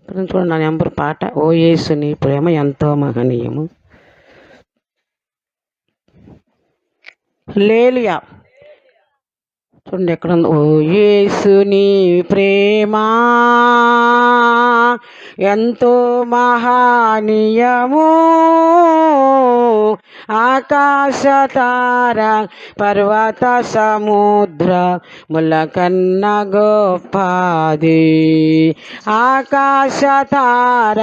చూడండి నా నెంబర్ పాట. ఓ యేసుని ప్రేమ ఎంతో మహనీయము. హల్లెలూయా. చూడండి ఎక్కడ ఉంది. ఓ యేసుని ప్రేమ ఎంతో మహనీయము, ఆకాశ తార పర్వత సముద్ర ముల కన్న గొప్పది. ఆకాశ తార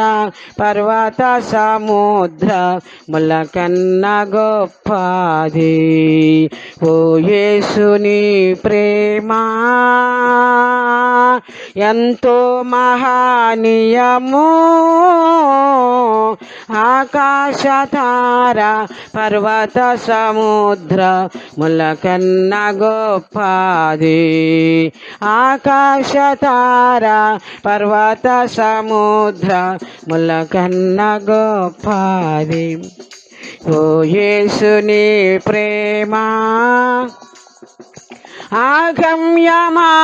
పర్వత సముద్ర ముల కన్న గొప్పది. ఓ యేసుని ప్రేమ ఎంతో మహనీయము, ఆకాశ తార పర్వత సముద్ర ముల కన్న గొప్పది. ఆకాశ తార పర్వత సముద్ర ముల కన్న గొప్పది. ఓ యేసుని ప్రేమ ఆగమ్యమానందమే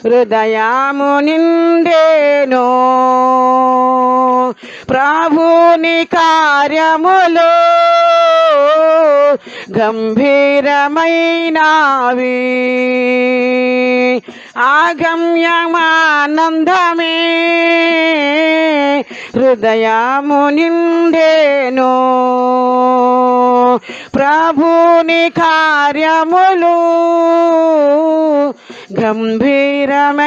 హృదయము నిండేను, ప్రభుని కార్యములు గంభీరమైనవి. ఆగమ్యమానందమే హృదయము నిండేను, ప్రభుని కార్యములు గంభీరమైనవి.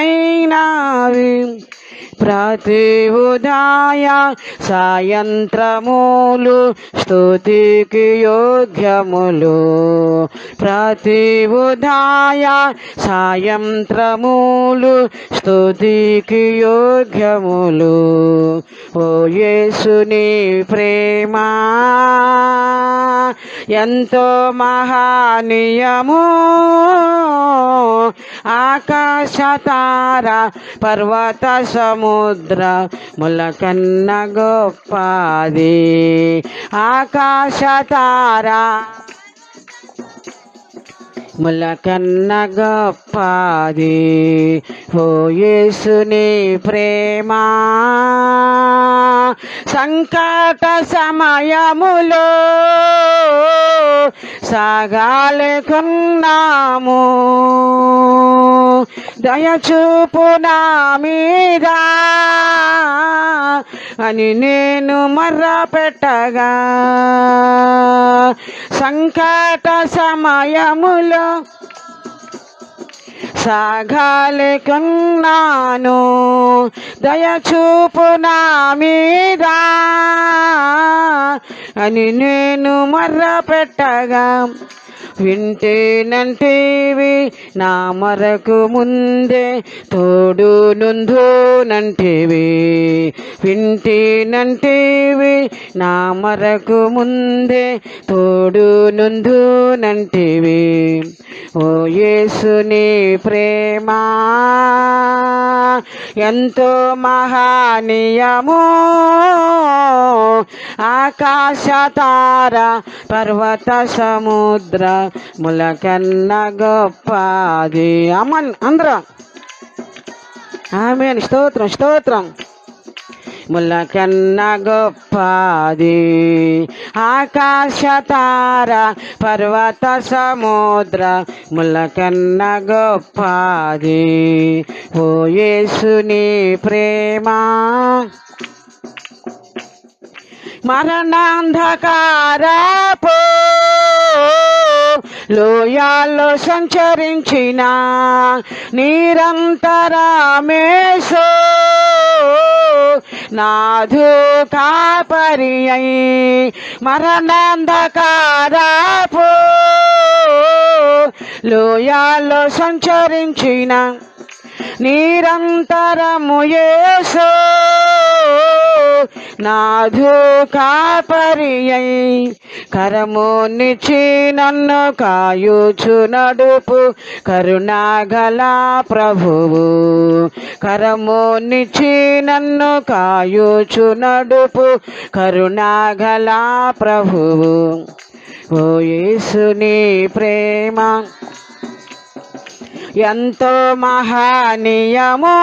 ప్రతి ఉదయ సాయంత్రములు స్తుతికి యోగ్యములు, ప్రతి ఉదయ సాయంత్రములు స్తుతికి యోగ్యములు. ఓ యేసుని ప్రేమ ఎంతో మహనీయము, ఆకాశ తార పర్వత సముద్ర ముల కన్న గొప్పది. ఆకాశ తార ముల కన్న గొప్పది. ఓ యేసుని ప్రేమ సంకట సమయములో సాగాలేకున్నాము, దయచూపు నా మీద అని నేను మర్ర పెట్టగా, సంకట సమయములో సాగాలేకున్నాను, దయచూపు నా మీద అని నేను మర్ర పెట్టగా, వింటేనంటివి నా మరకు ముందే తోడు నుందునంటివి. వింటేనంటివి నా మరకు ముందే తోడు నుందునంటివి. ఓ యేసుని ప్రేమ ఎంతో మహనీయము, ఆకాశ తార పర్వత సముద్ర ముల కన్న గొప్పది. అమ్మన్ అందరం ఆమేన్. స్తోత్రం స్తోత్రం. ముల కన్న గొప్పది. ఆకాశ తార పర్వత సముద్ర ముల కన్న గొప్పది. ఓ యేసుని ప్రేమ మరణాంధకారపు లోయాల్లో సంచరించిన నిరంతరమేశో నాథు కాపరి అయి, మరణాంధకారపు లోయాల్లో సంచరించిన నిరంతరము యేసు నాథు కాపరి అయి, కరమునిచి నన్ను కాయుచు నడుపు కరుణాగల ప్రభువు. కరమునిచి నన్ను కాయుచు నడుపు కరుణాగల ప్రభువు. ఓ యేసుని ప్రేమ ఎంతో మహనీయము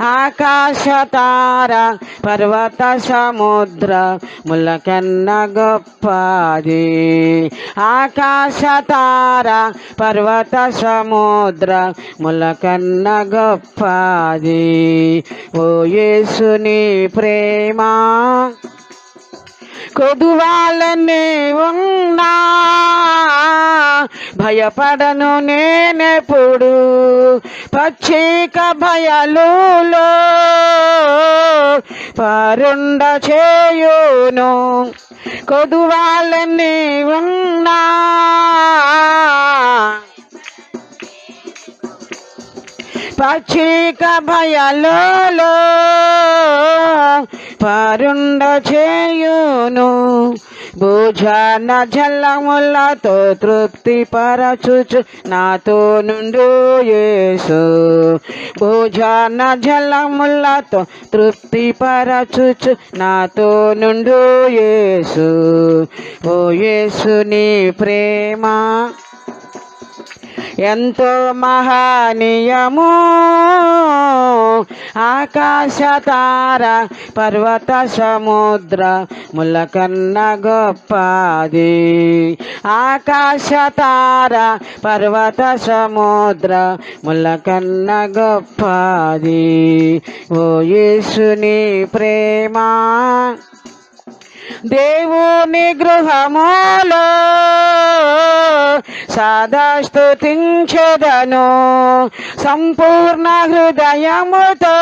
ఆకాశ తార పర్వత సముద్ర ములకన్న గొప్పది. ఆకాశ తార పర్వత సముద్ర ములకన్న గొప్పది. ఓ యేసుని ప్రేమ కొదువాలని ఉన్నా భయపడను నేనెప్పుడు. పచ్చిక బయలులో పరుండ చేయును కొదువాలని ఉన్నా పచ్చిక బయలులో పరుండ చేయును. భోజన జలములతో తృప్తి పరచుచు నాతో నుండు యేసు. భోజన జలములతో తృప్తి పరచుచు నాతో నుండు యేసు. ఓ యేసుని ప్రేమ ఎంతో మహనీయము ఆకాశ తార పర్వత సముద్ర ములకన్న గొప్పది. ఆకాశ తార పర్వత సముద్ర ములకన్న గొప్పది. ఓ యేసుని ప్రేమ దేవుని గృహములో సదా స్తుతించెదను సంపూర్ణ హృదయముతో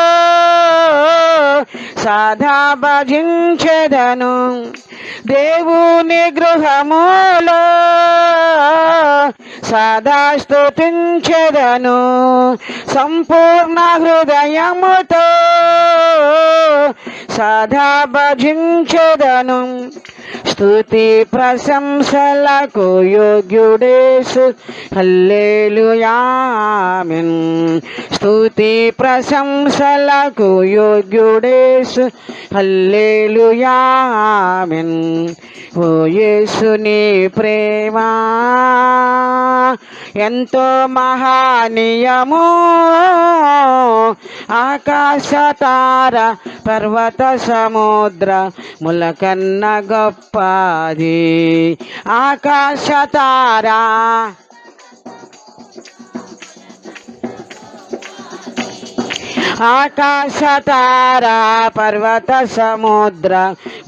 సదా భజించెదను. దేవుని గృహములో సదా స్తుతించెదను సంపూర్ణ హృదయముతో సదా భజించెదను. స్తుతి ప్రశంసలకు యోగ్యుడేసు హల్లెలూయా ఆమేన్. స్తుతి ప్రశంసలకు యోగ్యుడేసు హల్లెలూయా ఆమేన్. ఓ యేసుని ప్రేమ ఎంతో మహనీయము ఆకాశ తార పర్వత సముద్ర ములకన్న గొప్పది. ఆకాశ తార ఆకాశ తార పర్వత సముద్ర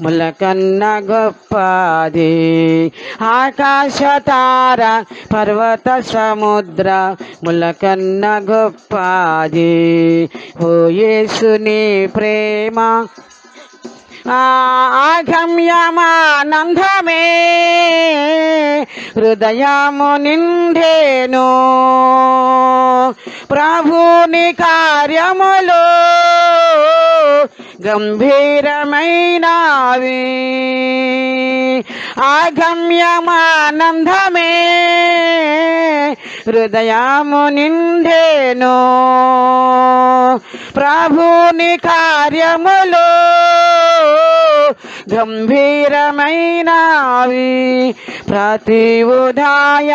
ములకన్న గొప్పది. ఆకాశ తార పర్వత సముద్ర ములకన్న గొప్పది. ఓ యేసుని ప్రేమ ఆగమ్యమానందమే హృదయము నిండేను. ప్రభుని కార్యములు గంభీరమైనవి. ఆగమ్యమానందమే హృదయము నిండేను. ప్రభుని కార్యములు గంభీరమైనవి. ప్రతి ఉదయ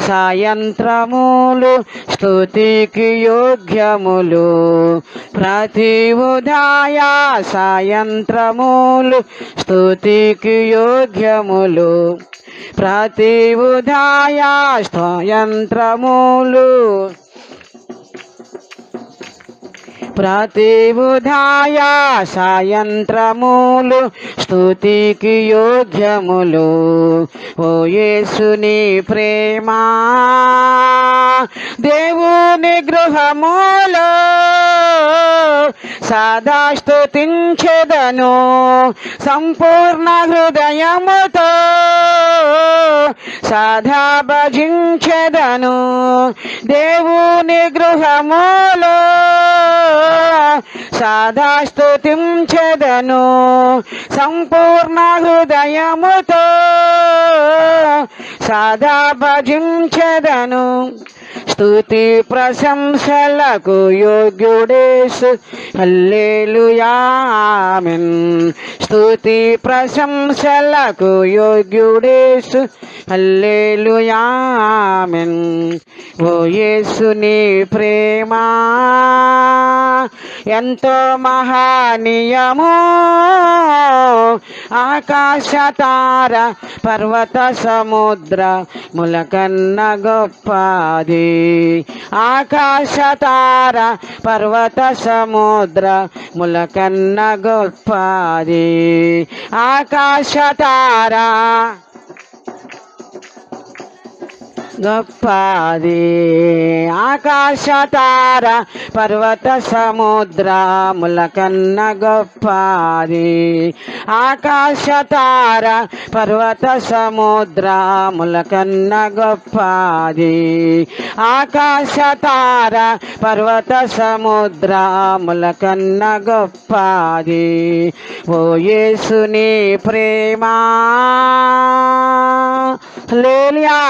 సాయంత్రములు స్తుతికి యోగ్యములు. ప్రతి ఉదయ సాయంత్రములు స్తుతికి యోగ్యములు. ప్రతి ఉదయ సాయంత్రములు ప్రతి ఉదయ సాయంత్రములు స్తుతికి యోగ్యములు. ఓ యేసుని ప్రేమ దేవుని గృహములో సదా స్తుతించెదను సంపూర్ణ హృదయముతో సదా భజించెదను. దేవుని గృహములో సదా స్తుతించెదను సంపూర్ణ హృదయముతో సదా భజించెదను. స్తుతి ప్రశంసలకు యోగ్యుడేసు హల్లెలూయా ఆమేన్. స్తుతి ప్రశంసలకు యోగ్యుడేసు హల్లెలూయా ఆమేన్. ఓ యేసుని ప్రేమ ఎంతో మహనీయము, ఆకాశ తార పర్వత సముద్ర ములకన్న గొప్పది. ఆకాశ తార పర్వత సముద్ర ములకన్న గొప్పది. ఆకాశ తార గొప్పది. ఆకాశ తార పర్వత సముద్రముల కన్న గొప్పది. ఆకాశ తార పర్వత సముద్రముల కన్న గొప్పది. ఆకాశ తార పర్వత సముద్రముల కన్న గొప్పది. ఓ యేసుని ప్రేమ హల్లెలూయా.